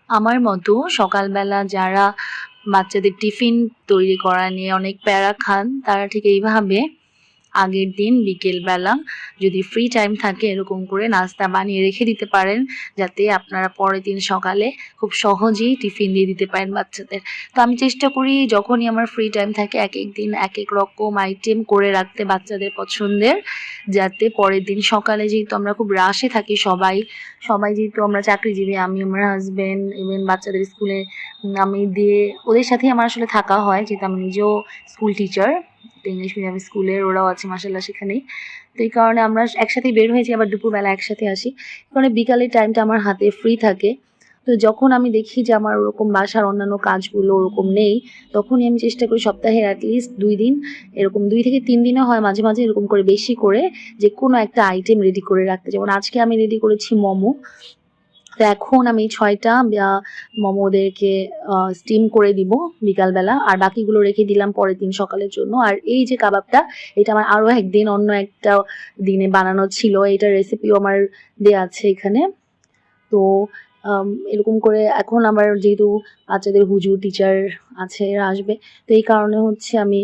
আমার মতো সকালবেলা যারা বাচ্চাদের টিফিন তৈরি করা নিয়ে অনেক প্যারা খান, তারা ঠিক এইভাবে আগের দিন বিকেলবেলা যদি ফ্রি টাইম থাকে এরকম করে নাস্তা বানিয়ে রেখে দিতে পারেন, যাতে আপনারা পরের দিন সকালে খুব সহজেই টিফিন দিয়ে দিতে পারেন বাচ্চাদের। তো আমি চেষ্টা করি যখনই আমার ফ্রি টাইম থাকে এক এক দিন এক এক রকম আইটেম করে রাখতে বাচ্চাদের পছন্দের, যাতে পরের দিন সকালে, যেহেতু আমরা খুব রাশে থাকি সবাই সবাই যেহেতু আমরা চাকরিজীবী, আমি আমার হাজব্যান্ড ইভেন বাচ্চাদের স্কুলে আমি দিয়ে ওদের সাথেই আমার আসলে থাকা হয়, যেহেতু আমি নিজেও স্কুল টিচার, ইংলিশ মিডিয়াম স্কুলের, ওরাও আছে মাসাল্লাহ সেখানেই। তো এই কারণে আমরা একসাথেই বের হয়েছি, আবার দুপুরবেলা একসাথে আসি, কারণ বিকালের টাইমটা আমার হাতে ফ্রি থাকে। তো যখন আমি দেখি যে আমার ওরকম বাসার অন্যান্য কাজগুলো ওরকম নেই, তখনই আমি চেষ্টা করি সপ্তাহের অ্যাটলিস্ট 2 দিন, এরকম 2 থেকে 3 দিনও হয় মাঝে মাঝে, এরকম করে বেশি করে যে কোনো একটা আইটেম রেডি করে রাখতে। যেমন আজকে আমি রেডি করেছি মোমো। তো এখন আমি 6টা মোমো ওদেরকে স্টিম করে দিব বিকালবেলা, আর বাকিগুলো রেখে দিলাম পরের দিন সকালের জন্য। আর এই যে কাবাবটা, এটা আমার আরও একদিন অন্য একটা দিনে বানানো ছিল, এটার রেসিপিও আমার দেওয়া আছে এখানে। তো এরকম করে এখন আমার যেহেতু বাচ্চাদের হুজুর টিচার আছে, এরা আসবে, তো এই কারণে হচ্ছে আমি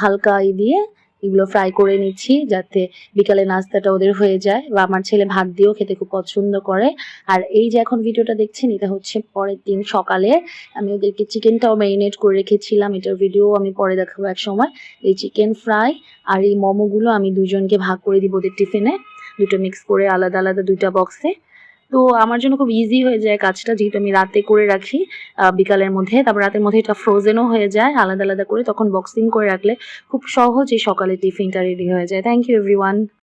হালকা দিয়ে এগুলো ফ্রাই করে নিচ্ছি, যাতে বিকালে নাস্তাটা ওদের হয়ে যায়। বা আমার ছেলে ভাত দিয়েও খেতে খুব পছন্দ করে। আর এই যে এখন ভিডিওটা দেখছেন, এটা হচ্ছে পরের দিন সকালে আমি ওদেরকে চিকেনটাও ম্যারিনেট করে রেখেছিলাম, এটার ভিডিও আমি পরে দেখাবো এক সময়। এই চিকেন ফ্রাই আর এই মোমোগুলো আমি দুজনকে ভাগ করে দিব ওদের টিফিনে, দুটো মিক্স করে আলাদা আলাদা 2টা বক্সে। তো আমার জন্য খুব ইজি হয়ে যায় কাজটা, যেহেতু আমি রাতে করে রাখি বিকালের মধ্যে, তারপর রাতের মধ্যে এটা ফ্রোজেনও হয়ে যায় আলাদা আলাদা করে, তখন বক্সিং করে রাখলে খুব সহজেই সকালে টিফিনটা রেডি হয়ে যায়। Thank you everyone.